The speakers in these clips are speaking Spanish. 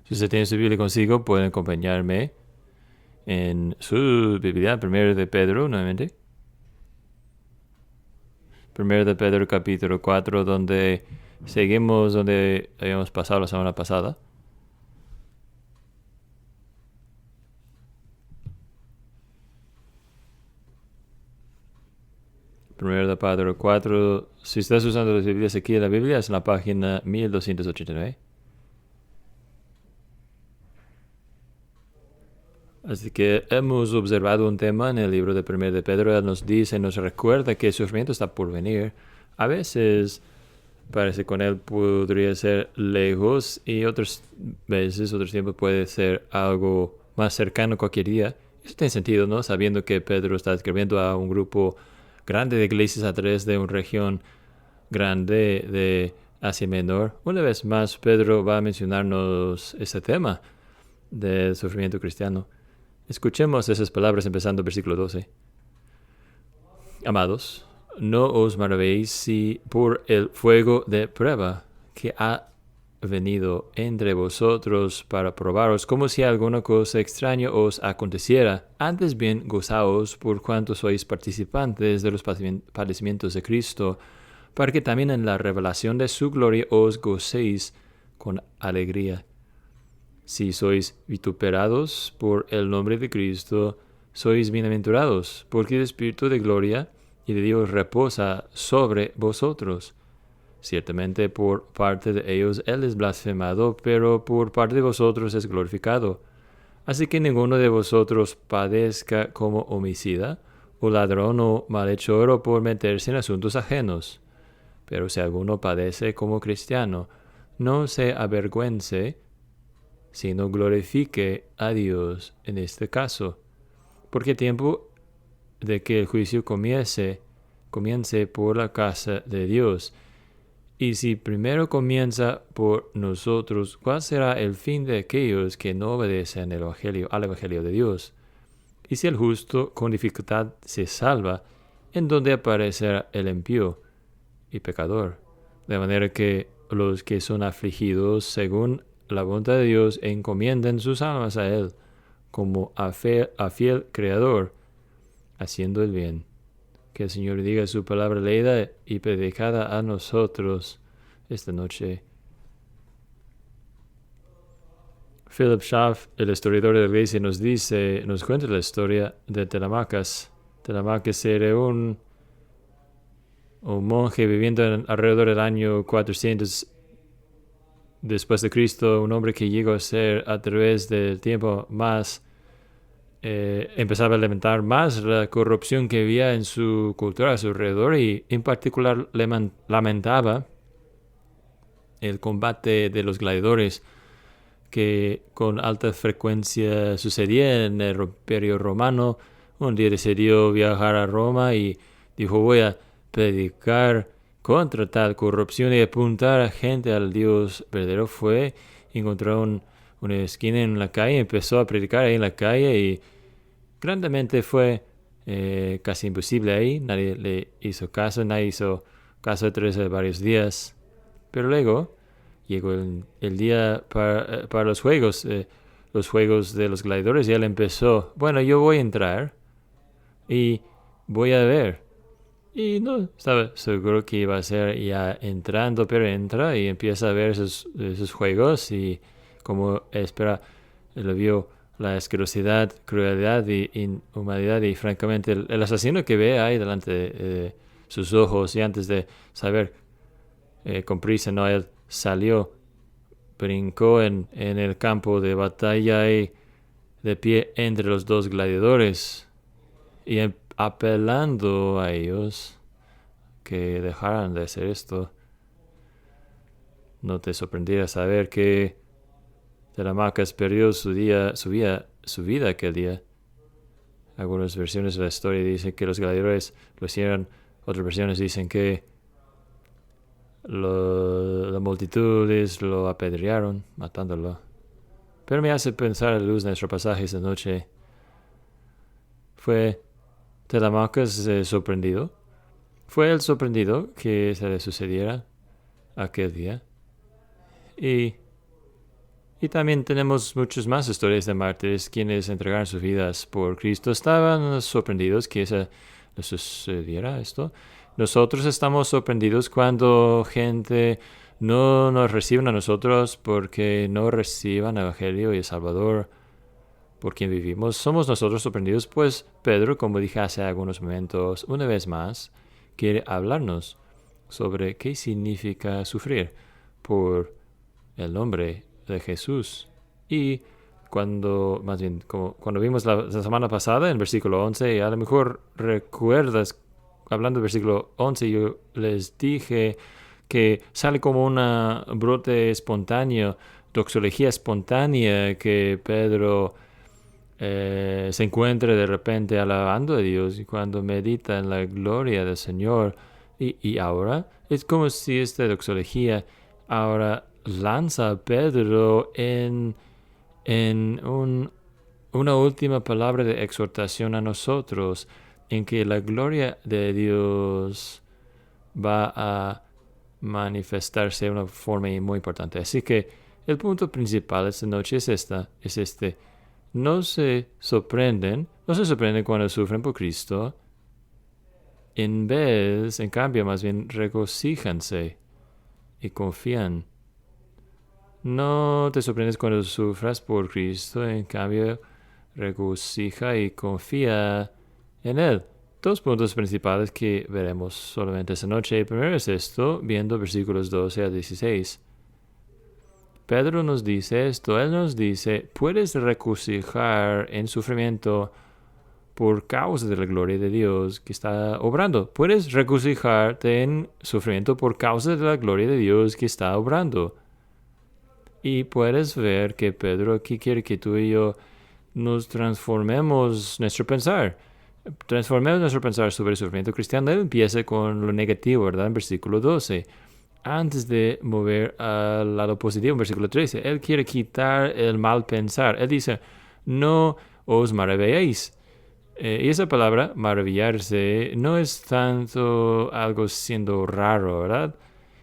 Si usted tiene su Biblia consigo, pueden acompañarme en su Biblia, primero de Pedro, nuevamente. Primero de Pedro, capítulo 4, donde seguimos donde habíamos pasado la semana pasada. Primero de Pedro 4. Si estás usando las Biblias aquí en la Biblia, es en la página 1289. Así que hemos observado un tema en el libro de Primero de Pedro. Él nos dice, nos recuerda que el sufrimiento está por venir. A veces parece con él podría ser lejos y otras veces, otros tiempos puede ser algo más cercano cualquier día. Eso tiene sentido, ¿no? Sabiendo que Pedro está escribiendo a un grupo grande de iglesias a través de una región grande de Asia Menor. Una vez más, Pedro va a mencionarnos este tema del sufrimiento cristiano. Escuchemos esas palabras empezando el versículo 12. Amados, no os maravéis si por el fuego de prueba que ha venido entre vosotros para probaros, como si alguna cosa extraña os aconteciera. Antes bien, gozaos por cuanto sois participantes de los padecimientos de Cristo, para que también en la revelación de su gloria os gocéis con alegría. Si sois vituperados por el nombre de Cristo, sois bienaventurados, porque el Espíritu de gloria y de Dios reposa sobre vosotros. Ciertamente por parte de ellos Él es blasfemado, pero por parte de vosotros es glorificado. Así que ninguno de vosotros padezca como homicida, o ladrón o malhechor, o por meterse en asuntos ajenos. Pero si alguno padece como cristiano, no se avergüence, sino glorifique a Dios en este caso. Porque tiempo de que el juicio comience por la casa de Dios. Y si primero comienza por nosotros, ¿cuál será el fin de aquellos que no obedecen al Evangelio de Dios? Y si el justo con dificultad se salva, ¿en dónde aparecerá el impío y pecador? De manera que los que son afligidos según la voluntad de Dios encomienden sus almas a Él, como a fiel Creador, haciendo el bien. Que el Señor diga su palabra leída y predicada a nosotros esta noche. Philip Schaff, el historiador de la iglesia, nos cuenta la historia de Telemachus. Telemachus era un monje viviendo alrededor del año 400 después de Cristo, un hombre que llegó a ser a través del tiempo más empezaba a lamentar más la corrupción que había en su cultura a su alrededor y en particular lamentaba el combate de los gladiadores que con alta frecuencia sucedía en el Imperio Romano. Un día decidió viajar a Roma y dijo, voy a predicar contra tal corrupción y apuntar a gente al Dios verdadero. Fue, encontró una esquina en la calle, empezó a predicar ahí en la calle y grandemente fue casi imposible ahí. Nadie le hizo caso a través de varios días. Pero luego llegó el día para los juegos de los gladiadores y él empezó, bueno, yo voy a entrar y voy a ver. Y no estaba seguro que iba a ser ya entrando, pero entra y empieza a ver esos juegos y como espera, lo vio la asquerosidad, crueldad y inhumanidad y francamente el asesino que ve ahí delante de sus ojos y antes de saber con prisa, no, él salió, brincó en el campo de batalla y de pie entre los dos gladiadores y apelando a ellos que dejaran de hacer esto. No te sorprendiera saber que Telemachus perdió su vida aquel día. Algunas versiones de la historia dicen que los gladiadores lo hicieron, otras versiones dicen que las multitudes lo apedrearon, matándolo. Pero me hace pensar a la luz de nuestro pasaje esta noche. ¿Fue Telemachus sorprendido? ¿Fue él sorprendido que se le sucediera aquel día? Y Y también tenemos muchas más historias de mártires quienes entregaron sus vidas por Cristo. Estaban sorprendidos que le sucediera esto. Nosotros estamos sorprendidos cuando gente no nos recibe a nosotros porque no reciban el Evangelio y el Salvador por quien vivimos. Somos nosotros sorprendidos, pues Pedro, como dije hace algunos momentos, una vez más, quiere hablarnos sobre qué significa sufrir por el nombre de Jesús. Y cuando vimos la semana pasada en versículo 11, a lo mejor recuerdas, hablando del versículo 11, yo les dije que sale como un brote espontáneo, doxología espontánea, que Pedro se encuentre de repente alabando a Dios y cuando medita en la gloria del Señor. Y ahora es como si esta doxología ahora lanza a Pedro en una última palabra de exhortación a nosotros, en que la gloria de Dios va a manifestarse de una forma muy importante. Así que el punto principal esta noche es este. No se sorprenden cuando sufren por Cristo. En cambio, más bien regocíjanse y confían. No te sorprendes cuando sufras por Cristo, en cambio, regocija y confía en Él. Dos puntos principales que veremos solamente esta noche. El primero es esto, viendo versículos 12 a 16. Pedro nos dice esto, él nos dice, puedes regocijar en sufrimiento por causa de la gloria de Dios que está obrando. Puedes regocijarte en sufrimiento por causa de la gloria de Dios que está obrando. Y puedes ver que Pedro aquí quiere que tú y yo nos transformemos nuestro pensar. Transformemos nuestro pensar sobre el sufrimiento cristiano. Él empieza con lo negativo, ¿verdad? En versículo 12. Antes de mover al lado positivo, en versículo 13, él quiere quitar el mal pensar. Él dice, no os maravilléis. Y esa palabra, maravillarse, no es tanto algo siendo raro, ¿verdad?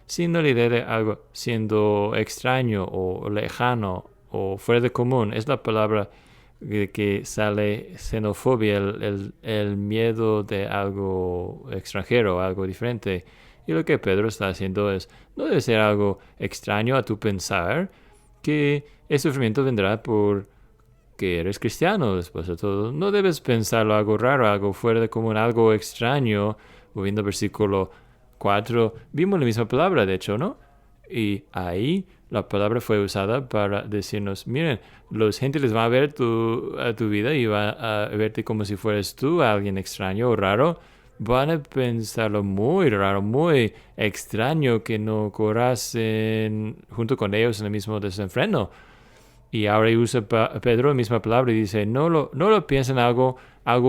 Sino la idea de algo siendo extraño o lejano o fuera de común. Es la palabra que sale xenofobia, el miedo de algo extranjero, algo diferente. Y lo que Pedro está haciendo no debe ser algo extraño a tu pensar, que el sufrimiento vendrá por que eres cristiano, después de todo. No debes pensarlo algo raro, algo fuera de común, algo extraño. Volviendo al versículo 4, vimos la misma palabra, de hecho, ¿no? Y ahí la palabra fue usada para decirnos, miren, los gentiles van a ver a tu vida y van a verte como si fueras tú alguien extraño o raro. Van a pensarlo muy raro, muy extraño que no corras junto con ellos en el mismo desenfreno. Y ahora usa Pedro la misma palabra y dice, no lo piensen algo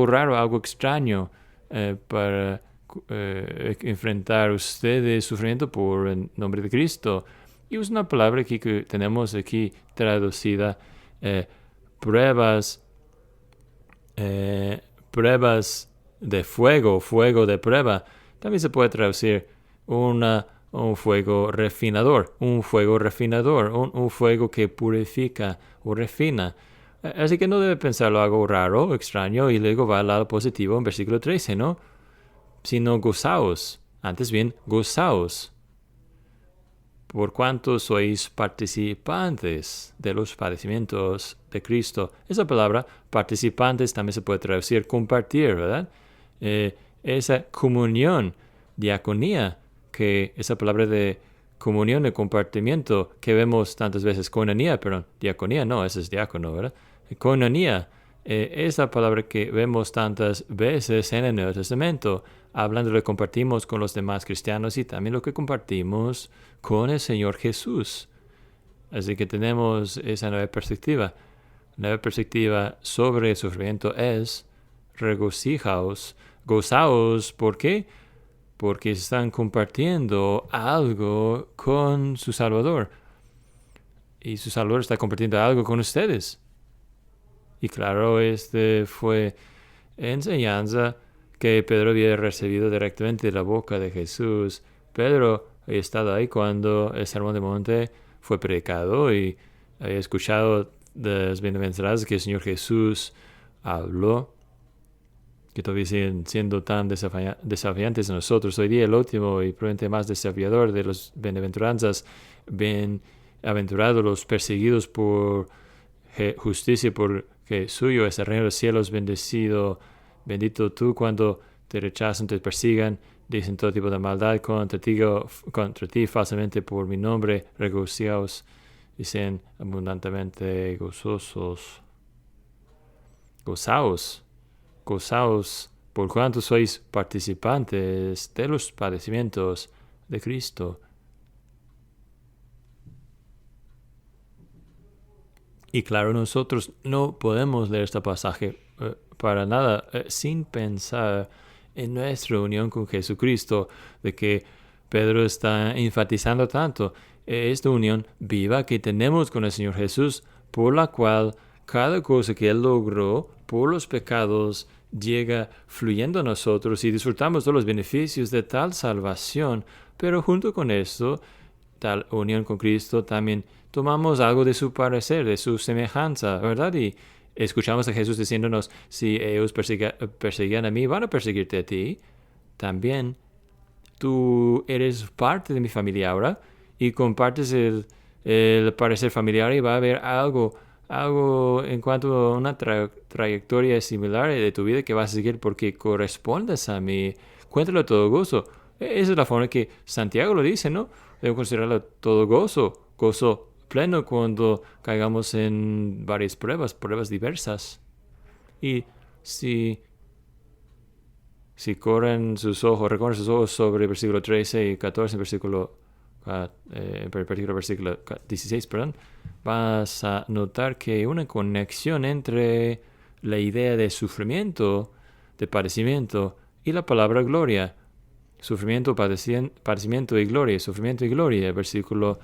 raro, algo extraño para enfrentar ustedes sufrimiento por el nombre de Cristo. Y usa una palabra aquí que tenemos aquí traducida, pruebas de fuego de prueba. También se puede traducir un fuego refinador, un fuego que purifica o refina. Así que no debe pensarlo algo raro o extraño y luego va al lado positivo en versículo 13, ¿no? Sino gozaos, antes bien, gozaos, por cuanto sois participantes de los padecimientos de Cristo. Esa palabra, participantes, también se puede traducir compartir, ¿verdad? Esa comunión, diaconía, que esa palabra de comunión, de compartimiento que vemos tantas veces, koinonia, perdón, diaconía, no, ese es diácono, ¿verdad? Koinonia, esa palabra que vemos tantas veces en el Nuevo Testamento, hablando de lo que compartimos con los demás cristianos y también lo que compartimos con el Señor Jesús. Así que tenemos esa nueva perspectiva. La nueva perspectiva sobre el sufrimiento es regocijaos, gozaos, ¿por qué? Porque están compartiendo algo con su Salvador. Y su Salvador está compartiendo algo con ustedes. Y claro, fue enseñanza que Pedro había recibido directamente de la boca de Jesús. Pedro había estado ahí cuando el Sermón del Monte fue predicado y había escuchado de las bienaventuranzas que el Señor Jesús habló, que todavía siguen siendo tan desafiantes a nosotros. Hoy día el último y probablemente más desafiador de las bienaventuranzas: bienaventurados los perseguidos por justicia, porque suyo es el reino de los cielos. Bendito tú cuando te rechazan, te persigan, dicen todo tipo de maldad contra ti falsamente por mi nombre. Regocijaos y sean abundantemente gozosos. Gozaos por cuanto sois participantes de los padecimientos de Cristo. Y claro, nosotros no podemos leer este pasaje para nada sin pensar en nuestra unión con Jesucristo, de que Pedro está enfatizando tanto. Esta unión viva que tenemos con el Señor Jesús, por la cual cada cosa que Él logró por los pecados llega fluyendo a nosotros y disfrutamos de los beneficios de tal salvación. Pero junto con esto, tal unión con Cristo, también tomamos algo de su parecer, de su semejanza, ¿verdad? Y escuchamos a Jesús diciéndonos: si ellos perseguían a mí, van a perseguirte a ti. También tú eres parte de mi familia ahora y compartes el parecer familiar, y va a haber algo en cuanto a una trayectoria similar de tu vida que vas a seguir porque correspondes a mí. Cuéntalo todo gozo. Esa es la forma que Santiago lo dice, ¿no? Debo considerarlo todo gozo pleno cuando caigamos en varias pruebas diversas. Y si recorren sus ojos sobre el versículo 13 y 14, versículo 16, vas a notar que hay una conexión entre la idea de sufrimiento, de padecimiento, y la palabra gloria. Sufrimiento, padecimiento y gloria. Sufrimiento y gloria. El versículo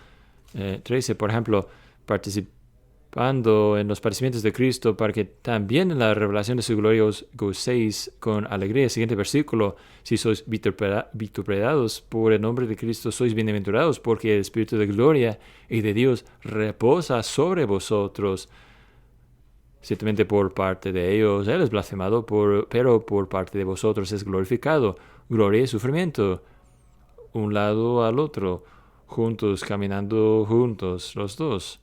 13, por ejemplo: participando en los padecimientos de Cristo, para que también en la revelación de su gloria os gocéis con alegría. El siguiente versículo: si sois vituperados por el nombre de Cristo, sois bienaventurados, porque el Espíritu de gloria y de Dios reposa sobre vosotros. Ciertamente por parte de ellos Él es blasfemado, pero por parte de vosotros es glorificado. Gloria y sufrimiento, un lado al otro, juntos, caminando juntos, los dos.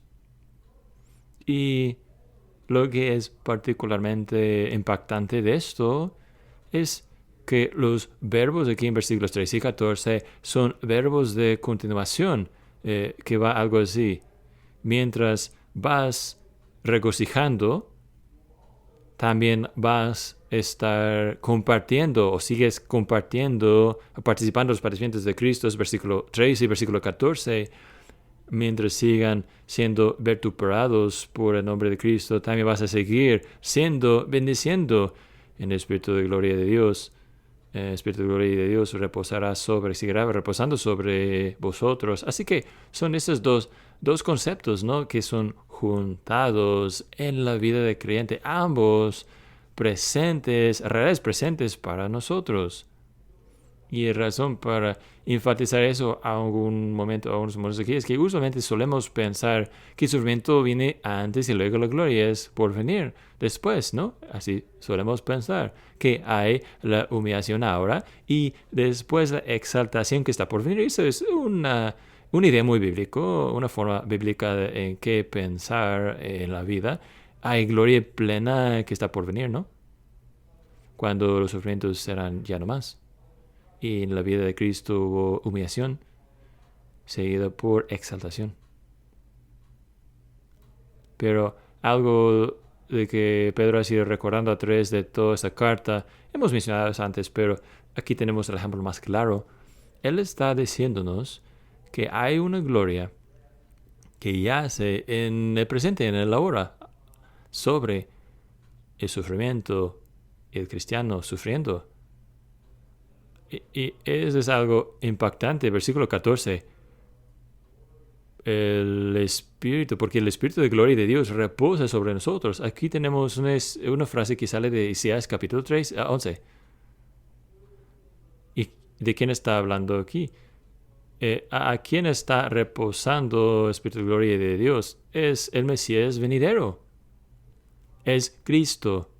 Y lo que es particularmente impactante de esto es que los verbos aquí en versículos 13 y 14 son verbos de continuación, que va algo así: mientras vas regocijando, también vas a estar compartiendo o sigues compartiendo, participando en los padecimientos de Cristo. Es versículo 13 y versículo 14. Mientras sigan siendo vituperados por el nombre de Cristo, también vas a seguir bendiciendo en el Espíritu de gloria de Dios. El Espíritu de gloria de Dios seguirá reposando sobre vosotros. Así que son esos dos conceptos, ¿no?, que son juntados en la vida del creyente, ambos reales presentes para nosotros. Y la razón para enfatizar eso a algunos momentos aquí es que usualmente solemos pensar que el sufrimiento viene antes y luego la gloria es por venir después, ¿no? Así solemos pensar que hay la humillación ahora y después la exaltación que está por venir. Eso es una idea muy bíblica, una forma bíblica en que pensar en la vida. Hay gloria plena que está por venir, ¿no? Cuando los sufrimientos serán ya no más. Y en la vida de Cristo hubo humillación, seguida por exaltación. Pero algo de que Pedro ha sido recordando a través de toda esta carta, hemos mencionado eso antes, pero aquí tenemos el ejemplo más claro. Él está diciéndonos que hay una gloria que yace en el presente, en el ahora, sobre el sufrimiento y el cristiano sufriendo. Y eso es algo impactante. Versículo 14. El Espíritu, porque el Espíritu de gloria de Dios reposa sobre nosotros. Aquí tenemos una frase que sale de Isaías capítulo 3 a 11. ¿Y de quién está hablando aquí? a quien está reposando el Espíritu de gloria de Dios es el Mesías venidero. Es Cristo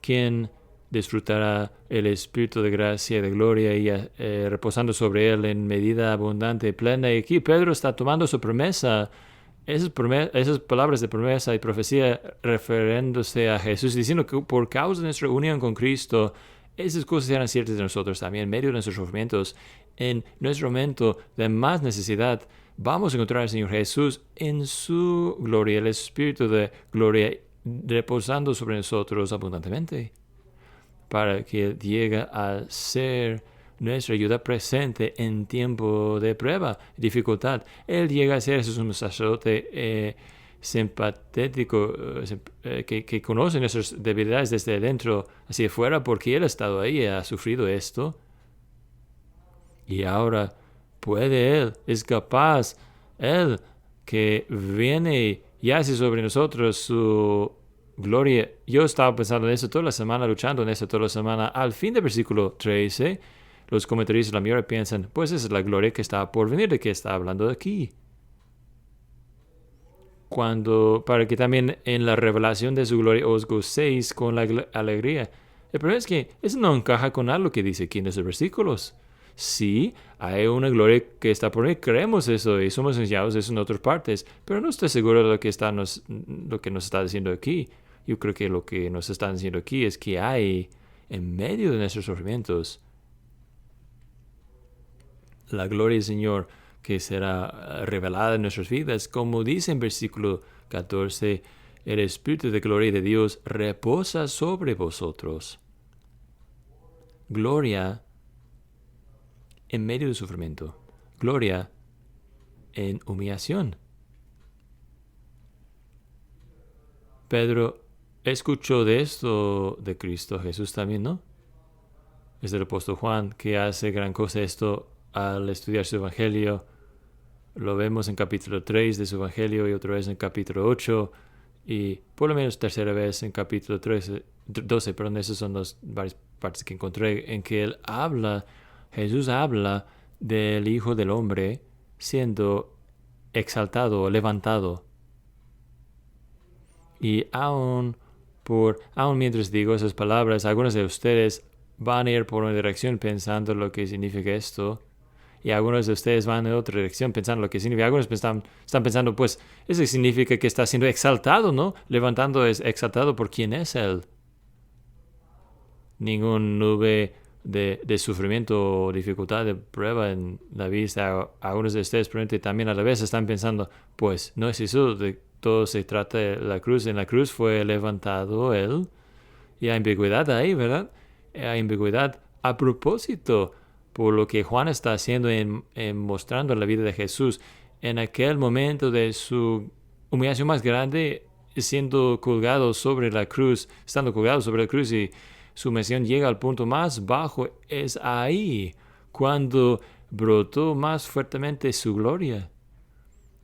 quien disfrutará el Espíritu de gracia y de gloria y reposando sobre él en medida abundante y plena. Y aquí Pedro está tomando su promesa, esas palabras de promesa y profecía refiriéndose a Jesús, diciendo que por causa de nuestra unión con Cristo, esas cosas eran ciertas de nosotros también, en medio de nuestros sufrimientos, en nuestro momento de más necesidad. Vamos a encontrar al Señor Jesús en su gloria, el Espíritu de gloria reposando sobre nosotros abundantemente, para que Él llegue a ser nuestra ayuda presente en tiempo de prueba, dificultad. Él llega a ser un sacerdote simpatético, que conoce nuestras debilidades desde dentro hacia afuera, porque Él ha estado ahí y ha sufrido esto. Y ahora puede Él, es capaz, Él que viene y hace sobre nosotros su gloria. Yo estaba pensando en eso toda la semana, luchando en eso toda la semana. Al fin del versículo 13, los comentaristas de la mayoría piensan, pues esa es la gloria que está por venir, de que está hablando aquí. Para que también en la revelación de su gloria os gocéis con la alegría. El problema es que eso no encaja con algo que dice aquí en esos versículos. Sí, hay una gloria que está por venir, creemos eso y somos enseñados eso en otras partes, pero no estoy seguro de lo que nos está diciendo aquí. Yo creo que lo que nos está diciendo aquí es que hay, en medio de nuestros sufrimientos, la gloria del Señor que será revelada en nuestras vidas, como dice en versículo 14, el Espíritu de gloria de Dios reposa sobre vosotros. Gloria en medio del sufrimiento. Gloria en humillación. Pedro escuchó de esto de Cristo Jesús también, ¿no? Es el apóstol Juan que hace gran cosa esto al estudiar su evangelio. Lo vemos en capítulo 3 de su evangelio y otra vez en capítulo 8 y por lo menos tercera vez en capítulo 12, perdón, esas son las varias partes que encontré en que Jesús habla del Hijo del Hombre siendo exaltado o levantado. Y aún mientras digo esas palabras, algunos de ustedes van a ir por una dirección pensando lo que significa esto. Y algunos de ustedes van en otra dirección pensando lo que significa. Algunos están pensando, pues, eso significa que está siendo exaltado, ¿no? Levantando es exaltado por quién es Él. Ningún nube de sufrimiento o dificultad, de prueba en la vista. Algunos de ustedes probablemente también a la vez están pensando, pues, no es eso, de todo se trata de la cruz. En la cruz fue levantado Él. Y hay ambigüedad ahí, ¿verdad? Hay ambigüedad a propósito por lo que Juan está haciendo en mostrando la vida de Jesús en aquel momento de su humillación más grande, estando colgado sobre la cruz y su humillación llega al punto más bajo. Es ahí cuando brotó más fuertemente su gloria.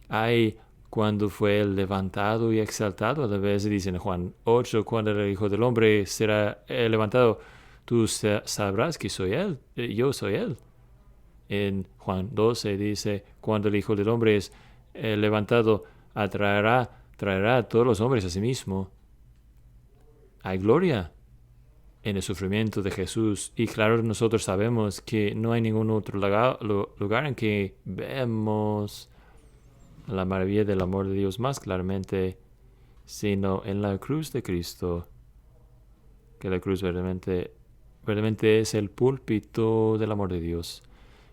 Ahí cuando fue levantado y exaltado. A la vez dice en Juan 8, cuando el Hijo del Hombre será levantado, tú sabrás que soy Él, yo soy Él. En Juan 12 dice, cuando el Hijo del Hombre es levantado, traerá a todos los hombres a sí mismo. Hay gloria en el sufrimiento de Jesús. Y claro, nosotros sabemos que no hay ningún otro lugar en que vemos la maravilla del amor de Dios más claramente, sino en la cruz de Cristo. Que la cruz verdaderamente es el púlpito del amor de Dios.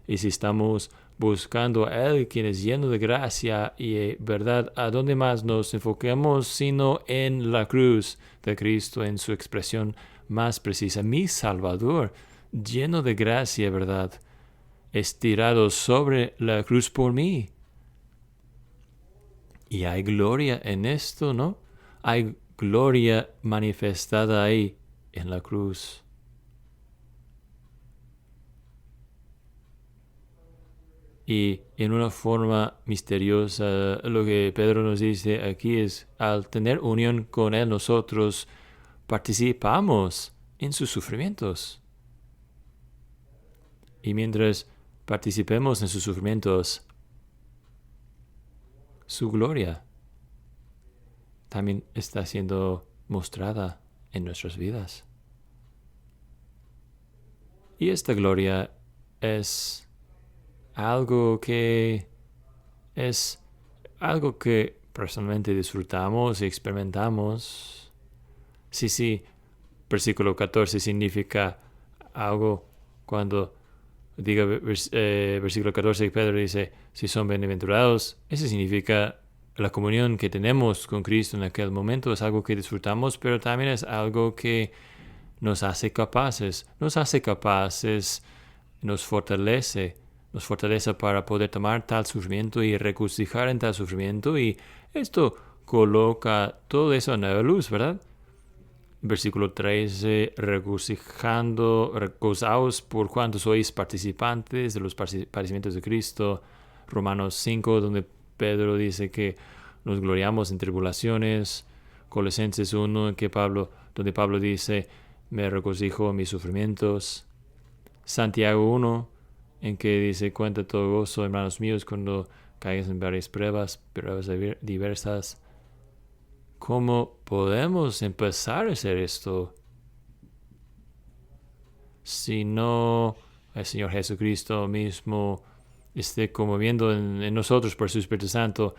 Y si estamos buscando a Él, quien es lleno de gracia y verdad, ¿a dónde más nos enfocamos sino en la cruz de Cristo, en su expresión más precisa? Mi Salvador, lleno de gracia y verdad, estirado sobre la cruz por mí. Y hay gloria en esto, ¿no? Hay gloria manifestada ahí en la cruz. Y en una forma misteriosa, lo que Pedro nos dice aquí es, al tener unión con Él, nosotros participamos en sus sufrimientos. Y mientras participemos en sus sufrimientos, su gloria también está siendo mostrada en nuestras vidas. Y esta gloria es algo que personalmente disfrutamos y experimentamos. Sí, versículo 14 significa algo cuando diga versículo 14, Pedro dice, si son bienaventurados, eso significa la comunión que tenemos con Cristo en aquel momento es algo que disfrutamos, pero también es algo que nos hace capaces, nos fortalece para poder tomar tal sufrimiento y regocijar en tal sufrimiento, y esto coloca todo eso en la luz, ¿verdad? Versículo 13, gozaos por cuanto sois participantes de los padecimientos de Cristo. Romanos 5, donde Pedro dice que nos gloriamos en tribulaciones. Colosenses 1, donde Pablo dice, me regocijo en mis sufrimientos. Santiago 1, en que dice, cuenta todo gozo, hermanos míos, cuando caigas en varias pruebas diversas. ¿Cómo podemos empezar a hacer esto? Si no el Señor Jesucristo mismo esté conmoviendo en nosotros por su Espíritu Santo,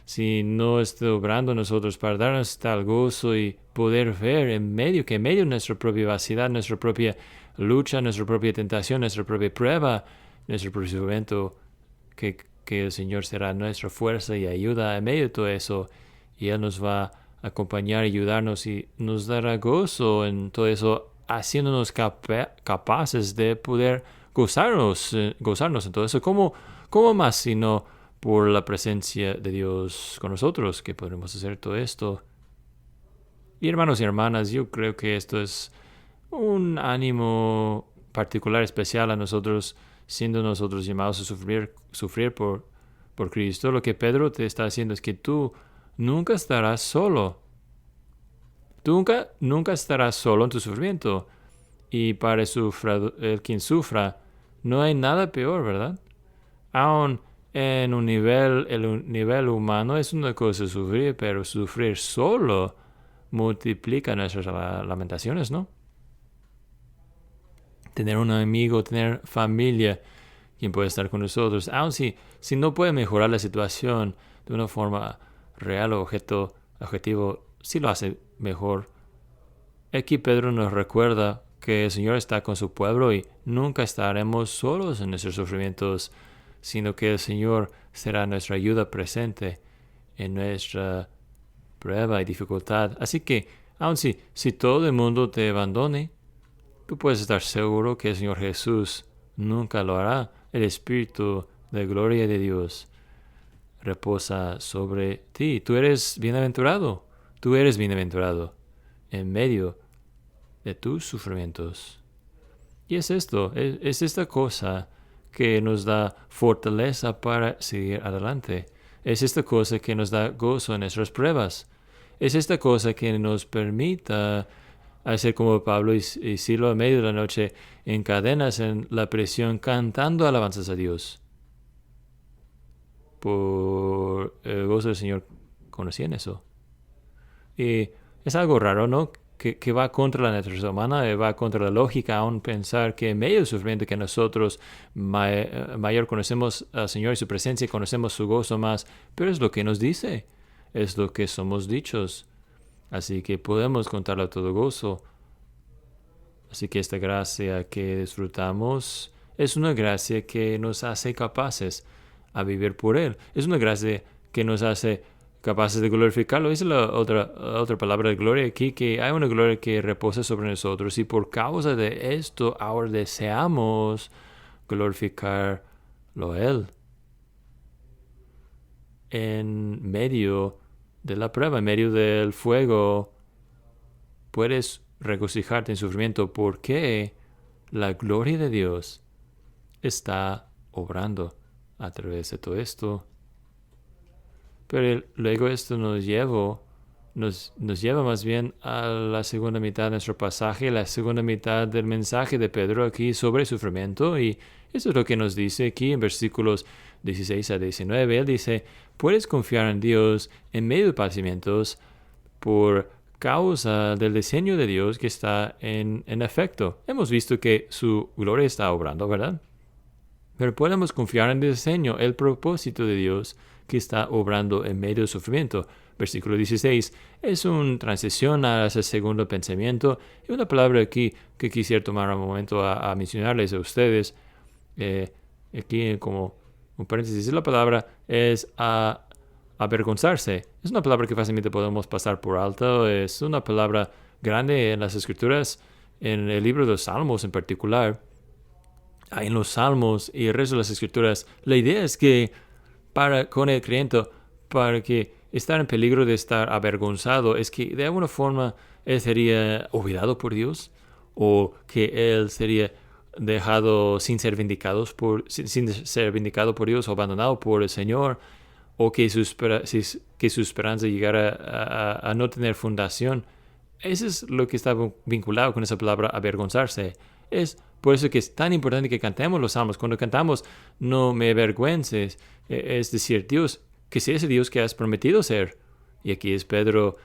si no esté obrando en nosotros para darnos tal gozo y poder ver en medio de nuestra propia vacidad, nuestra propia lucha, nuestra propia tentación, nuestra propia prueba, nuestro propio sufrimiento, que el Señor será nuestra fuerza y ayuda en medio de todo eso, y Él nos va a acompañar, ayudarnos y nos dará gozo en todo eso, haciéndonos capaces de poder gozarnos en todo eso. ¿Cómo más sino por la presencia de Dios con nosotros que podremos hacer todo esto? Y hermanos y hermanas, yo creo que esto es un ánimo particular, especial a nosotros, siendo nosotros llamados a sufrir por Cristo. Lo que Pedro te está haciendo es que tú nunca estarás solo. Tú nunca estarás solo en tu sufrimiento. Y para el quien sufra, no hay nada peor, ¿verdad? Aún en el nivel humano es una cosa sufrir, pero sufrir solo multiplica nuestras lamentaciones, ¿no? Tener un amigo, tener familia, quien puede estar con nosotros, aun si no puede mejorar la situación de una forma real o objetivo, sí lo hace mejor. Aquí Pedro nos recuerda que el Señor está con su pueblo y nunca estaremos solos en nuestros sufrimientos, sino que el Señor será nuestra ayuda presente en nuestra prueba y dificultad. Así que, aun si todo el mundo te abandone, tú puedes estar seguro que el Señor Jesús nunca lo hará. El Espíritu de gloria de Dios reposa sobre ti. Tú eres bienaventurado en medio de tus sufrimientos. Y es esto, es esta cosa que nos da fortaleza para seguir adelante. Es esta cosa que nos da gozo en nuestras pruebas. Es esta cosa que nos permita hacer como Pablo y Silo a medio de la noche en cadenas en la prisión, cantando alabanzas a Dios. Por el gozo del Señor conocían eso. Y es algo raro, ¿no? Que va contra la naturaleza humana, va contra la lógica, aún pensar que en medio del sufrimiento que nosotros mayor conocemos al Señor y su presencia, conocemos su gozo más, pero es lo que nos dice, es lo que somos dichos. Así que podemos contarlo a todo gozo. Así que esta gracia que disfrutamos es una gracia que nos hace capaces a vivir por Él. Es una gracia que nos hace capaces de glorificarlo. Esa es la otra palabra de gloria aquí, que hay una gloria que reposa sobre nosotros, y por causa de esto ahora deseamos glorificarlo a Él en medio de la prueba, en medio del fuego. Puedes regocijarte en sufrimiento porque la gloria de Dios está obrando a través de todo esto. Pero luego esto nos nos lleva más bien a la segunda mitad de nuestro pasaje, la segunda mitad del mensaje de Pedro aquí sobre el sufrimiento. Y eso es lo que nos dice aquí en versículos 16 a 19. Él dice, puedes confiar en Dios en medio de padecimientos por causa del diseño de Dios que está en efecto. Hemos visto que su gloria está obrando, ¿verdad? Pero podemos confiar en el diseño, el propósito de Dios que está obrando en medio del sufrimiento. Versículo 16 es una transición a ese segundo pensamiento. Y una palabra aquí que quisiera tomar un momento a mencionarles a ustedes. Aquí como un paréntesis, la palabra es avergonzarse. Es una palabra que fácilmente podemos pasar por alto. Es una palabra grande en las Escrituras, en el libro de los Salmos en particular. En los Salmos y el resto de las Escrituras, la idea es que con el creyente, para que estar en peligro de estar avergonzado, es que de alguna forma él sería olvidado por Dios, o que él sería dejado sin ser vindicado por Dios, o abandonado por el Señor, o que su esperanza llegara a no tener fundación. Eso es lo que está vinculado con esa palabra avergonzarse. Es por eso que es tan importante que cantemos los salmos. Cuando cantamos, no me avergüences, es decir, Dios, que sea ese Dios que has prometido ser. Y aquí es Pedro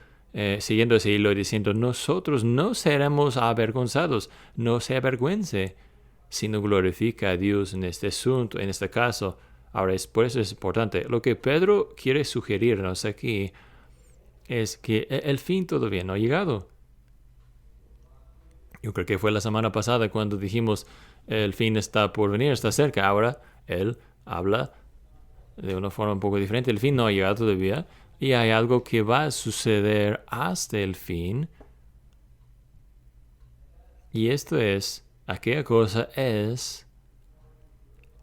siguiendo ese hilo y diciendo, nosotros no seremos avergonzados, no se avergüence, sino glorifica a Dios en este asunto, en este caso. Ahora, por eso es importante. Lo que Pedro quiere sugerirnos aquí es que el fin todavía no ha llegado. Yo creo que fue la semana pasada cuando dijimos el fin está por venir, está cerca. Ahora él habla de una forma un poco diferente. El fin no ha llegado todavía y hay algo que va a suceder hasta el fin. Y esto es, aquella cosa es,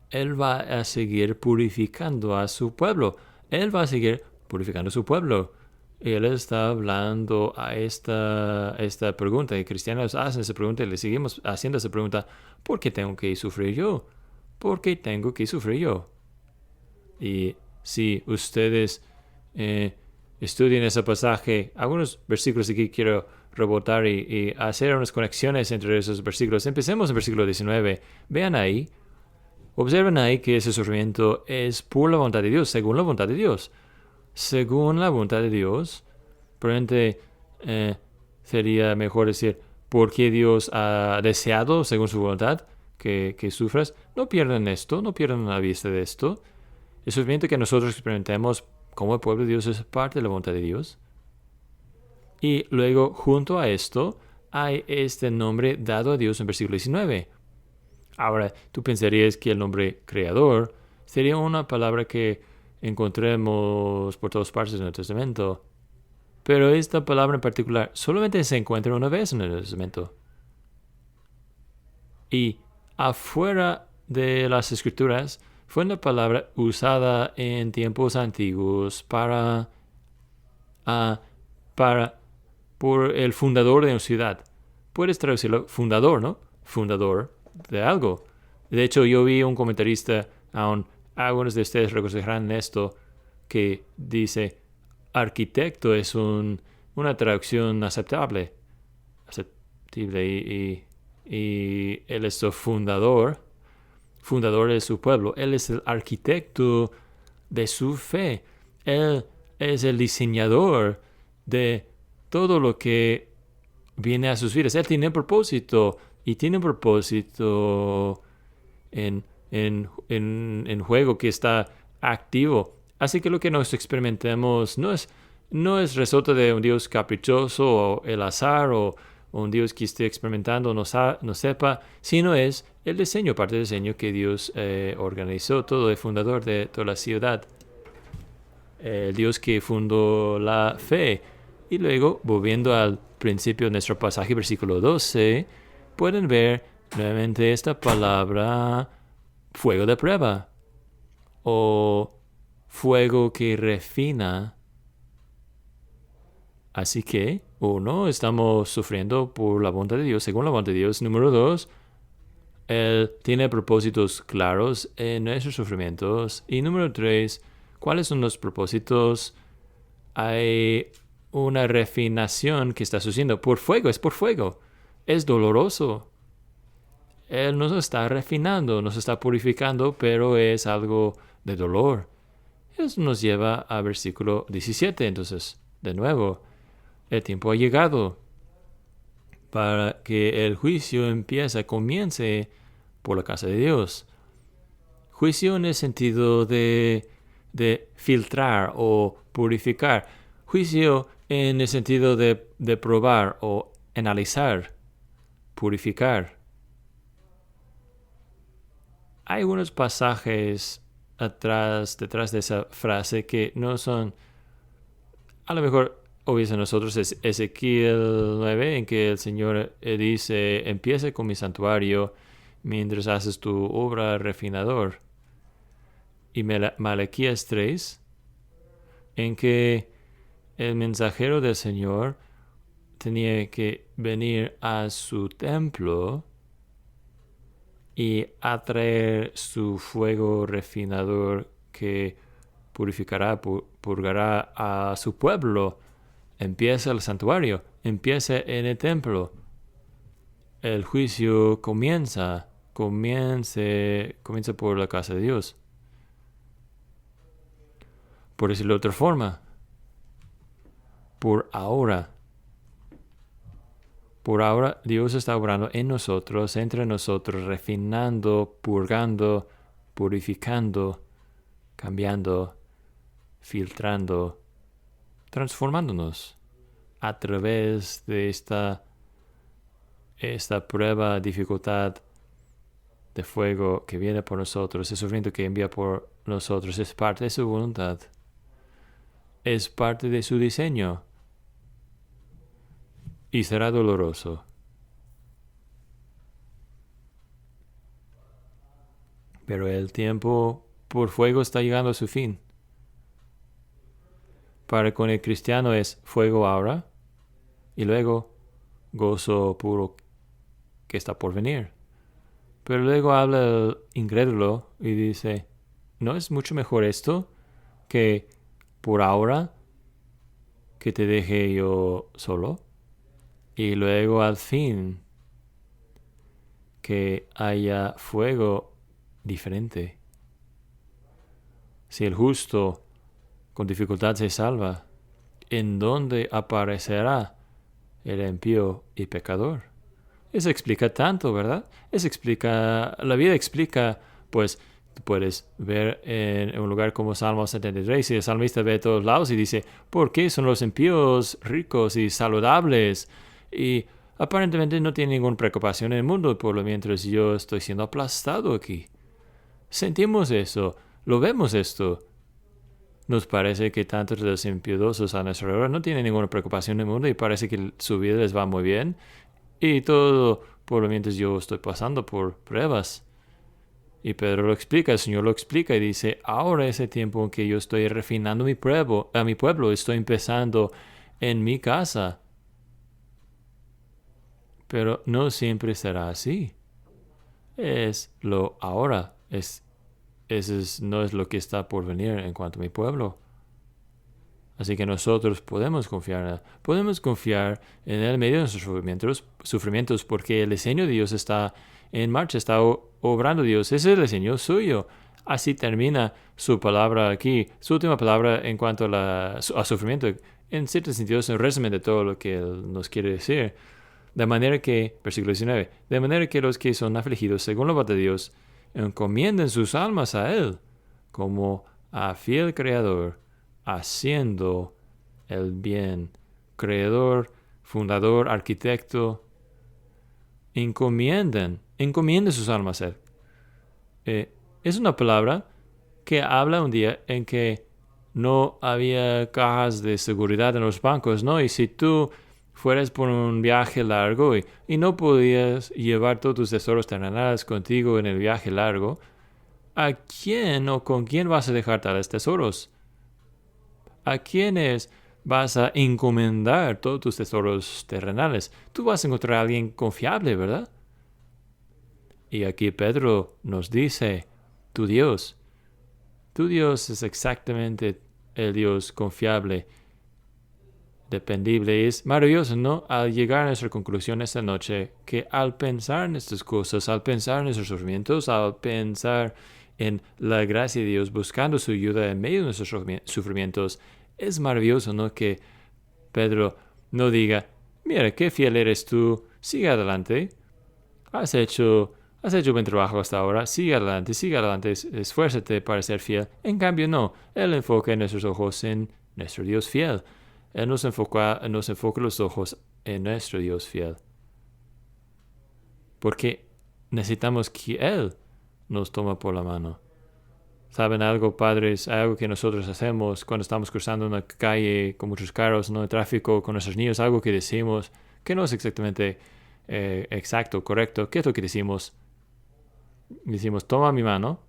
él va a seguir purificando a su pueblo. Él va a seguir purificando a su pueblo. Y él está hablando a esta pregunta. Y cristianos hacen esa pregunta y le seguimos haciendo esa pregunta. ¿Por qué tengo que sufrir yo? ¿Por qué tengo que sufrir yo? Y si ustedes estudian ese pasaje, algunos versículos aquí quiero rebotar y hacer unas conexiones entre esos versículos. Empecemos en versículo 19. Vean ahí. Observen ahí que ese sufrimiento es por la voluntad de Dios, según la voluntad de Dios. Según la voluntad de Dios, probablemente sería mejor decir, porque Dios ha deseado, según su voluntad, que sufras. No pierdan esto, no pierdan la vista de esto. El sufrimiento que nosotros experimentemos como el pueblo de Dios es parte de la voluntad de Dios. Y luego, junto a esto, hay este nombre dado a Dios en versículo 19. Ahora, tú pensarías que el nombre creador sería una palabra que encontremos por todas partes en el Testamento. Pero esta palabra en particular solamente se encuentra una vez en el Testamento. Y afuera de las Escrituras fue una palabra usada en tiempos antiguos por el fundador de una ciudad. Puedes traducirlo fundador, ¿no? Fundador de algo. De hecho, yo vi un comentarista, algunos de ustedes reconocerán esto, que dice, arquitecto es una traducción aceptable y él es su fundador de su pueblo. Él es el arquitecto de su fe. Él es el diseñador de todo lo que viene a sus vidas. Él tiene un propósito y tiene un propósito en juego que está activo. Así que lo que nos experimentemos no es resultado de un Dios caprichoso o el azar o un Dios que esté experimentando no sepa, sino es el diseño, parte del diseño que Dios organizó, todo el fundador de toda la ciudad, el Dios que fundó la fe. Y luego, volviendo al principio de nuestro pasaje, versículo 12, pueden ver nuevamente esta palabra fuego de prueba o fuego que refina. Así que, uno, estamos sufriendo por la voluntad de Dios, según la voluntad de Dios. Número 2, Él tiene propósitos claros en nuestros sufrimientos. Y número 3, ¿cuáles son los propósitos? Hay una refinación que está sucediendo por fuego, es por fuego. Es doloroso. Él nos está refinando, nos está purificando, pero es algo de dolor. Eso nos lleva al versículo 17. Entonces, de nuevo, el tiempo ha llegado para que el juicio comience por la casa de Dios. Juicio en el sentido de filtrar o purificar. Juicio en el sentido de probar o analizar, purificar. Hay algunos pasajes detrás de esa frase que no son, a lo mejor, obvios a nosotros. Es Ezequiel 9, en que el Señor dice: empiece con mi santuario mientras haces tu obra refinador. Y Malaquías 3, en que el mensajero del Señor tenía que venir a su templo y atraer su fuego refinador que purificará, purgará a su pueblo. Empieza el santuario, empieza en el templo. El juicio comienza por la casa de Dios. Por decirlo de otra forma, por ahora Dios está obrando en nosotros, entre nosotros, refinando, purgando, purificando, cambiando, filtrando, transformándonos a través de esta prueba, dificultad de fuego que viene por nosotros. El sufrimiento que envía por nosotros es parte de su voluntad. Es parte de su diseño. Y será doloroso. Pero el tiempo por fuego está llegando a su fin. Para con el cristiano es fuego ahora y luego gozo puro que está por venir. Pero luego habla el incrédulo y dice: ¿no es mucho mejor esto que por ahora que te deje yo solo? Y luego al fin que haya fuego diferente. Si el justo con dificultad se salva, ¿en dónde aparecerá el impío y pecador? Eso explica tanto, ¿verdad? La vida explica, pues, tú puedes ver en un lugar como Salmo 73, y el salmista ve a todos lados y dice: ¿por qué son los impíos ricos y saludables? Y aparentemente no tienen ninguna preocupación en el mundo, por lo mientras yo estoy siendo aplastado aquí. Sentimos eso, lo vemos esto. Nos parece que tantos de los impiedosos a nuestro alrededor no tienen ninguna preocupación en el mundo y parece que su vida les va muy bien. Y todo por lo mientras yo estoy pasando por pruebas. Y Pedro lo explica, el Señor lo explica y dice: ahora es el tiempo en que yo estoy refinando a mi pueblo, estoy empezando en mi casa. Pero no siempre será así. Es lo ahora, no es lo que está por venir en cuanto a mi pueblo. Así que nosotros podemos confiar en él en medio de nuestros sufrimientos, porque el diseño de Dios está en marcha, está obrando Dios. Ese es el diseño suyo. Así termina su palabra aquí, su última palabra en cuanto a sufrimiento. En cierto sentido es un resumen de todo lo que él nos quiere decir. De manera que, versículo 19, de manera que los que son afligidos según la voluntad de Dios encomienden sus almas a él como a fiel creador, haciendo el bien. Creador, fundador, arquitecto. Encomienden sus almas a él. Es una palabra que habla un día en que no había cajas de seguridad en los bancos, ¿no? Y si tú fueras por un viaje largo y no podías llevar todos tus tesoros terrenales contigo en el viaje largo, ¿a quién o con quién vas a dejar tales tesoros? ¿A quiénes vas a encomendar todos tus tesoros terrenales? Tú vas a encontrar a alguien confiable, ¿verdad? Y aquí Pedro nos dice: tu Dios es exactamente el Dios confiable. dependible. Es maravilloso, ¿no? Al llegar a nuestra conclusión esta noche, que al pensar en estas cosas, al pensar en nuestros sufrimientos, al pensar en la gracia de Dios, buscando su ayuda en medio de nuestros sufrimientos, es maravilloso, ¿no? Que Pedro no diga, mira, qué fiel eres tú, sigue adelante, has hecho buen trabajo hasta ahora, sigue adelante, esfuérzate para ser fiel. En cambio, no, Él enfoca nuestros ojos en nuestro Dios fiel. Él nos enfoca los ojos en nuestro Dios fiel. Porque necesitamos que Él nos tome por la mano. ¿Saben algo, padres? Algo que nosotros hacemos cuando estamos cruzando una calle con muchos carros, no, de tráfico, con nuestros niños, algo que decimos que no es exactamente exacto, correcto. ¿Qué es lo que decimos? Decimos, toma mi mano,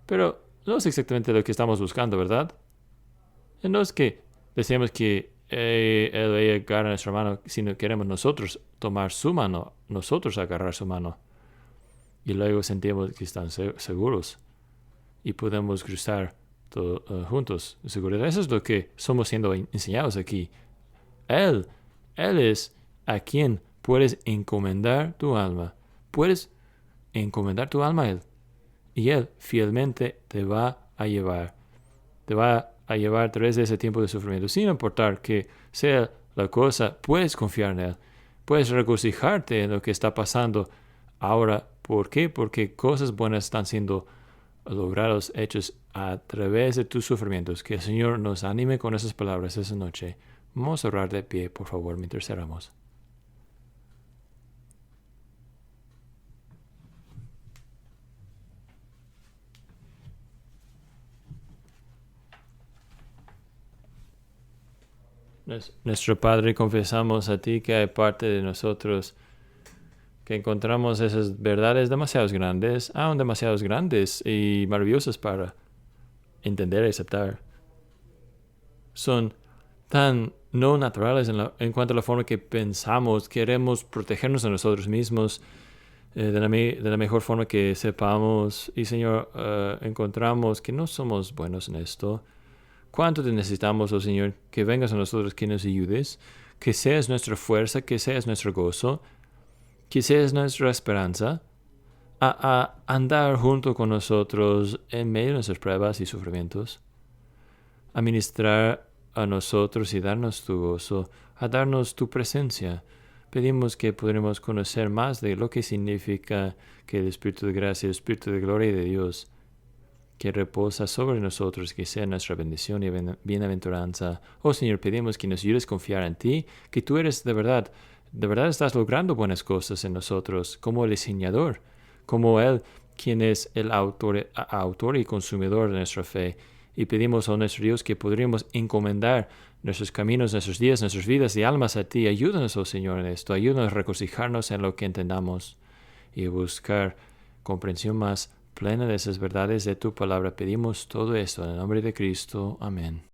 pero no es exactamente lo que estamos buscando, ¿verdad? No es que decimos que Él ella agarra nuestra mano, sino queremos nosotros tomar su mano, nosotros agarrar su mano. Y luego sentimos que están seguros y podemos cruzar juntos. Seguridad. Eso es lo que somos siendo enseñados aquí. Él es a quien puedes encomendar tu alma. Puedes encomendar tu alma a Él. Y Él fielmente te va a llevar. Te va a llevar a través de ese tiempo de sufrimiento. Sin importar que sea la cosa, puedes confiar en Él. Puedes regocijarte en lo que está pasando ahora. ¿Por qué? Porque cosas buenas están siendo logrados, hechos a través de tus sufrimientos. Que el Señor nos anime con esas palabras esa noche. Vamos a orar de pie, por favor, mientras oramos. Nuestro Padre, confesamos a ti que hay parte de nosotros que encontramos esas verdades demasiado grandes, aún demasiado grandes y maravillosas para entender y aceptar. Son tan no naturales en cuanto a la forma que pensamos, queremos protegernos de nosotros mismos de la mejor forma que sepamos. Y Señor, encontramos que no somos buenos en esto. ¿Cuánto te necesitamos, oh Señor, que vengas a nosotros, que nos ayudes, que seas nuestra fuerza, que seas nuestro gozo, que seas nuestra esperanza, a andar junto con nosotros en medio de nuestras pruebas y sufrimientos, a ministrar a nosotros y darnos tu gozo, a darnos tu presencia. Pedimos que podremos conocer más de lo que significa que el Espíritu de gracia, el Espíritu de gloria de Dios, que reposa sobre nosotros, que sea nuestra bendición y bienaventuranza. Oh Señor, pedimos que nos ayudes a confiar en ti, que tú eres de verdad estás logrando buenas cosas en nosotros, como el diseñador, como Él, quien es el autor y consumidor de nuestra fe. Y pedimos, oh nuestro Dios, que podríamos encomendar nuestros caminos, nuestros días, nuestras vidas y almas a ti. Ayúdanos, oh Señor, en esto. Ayúdanos a regocijarnos en lo que entendamos y buscar comprensión más plena de esas verdades de tu palabra. Pedimos todo esto en el nombre de Cristo. Amén.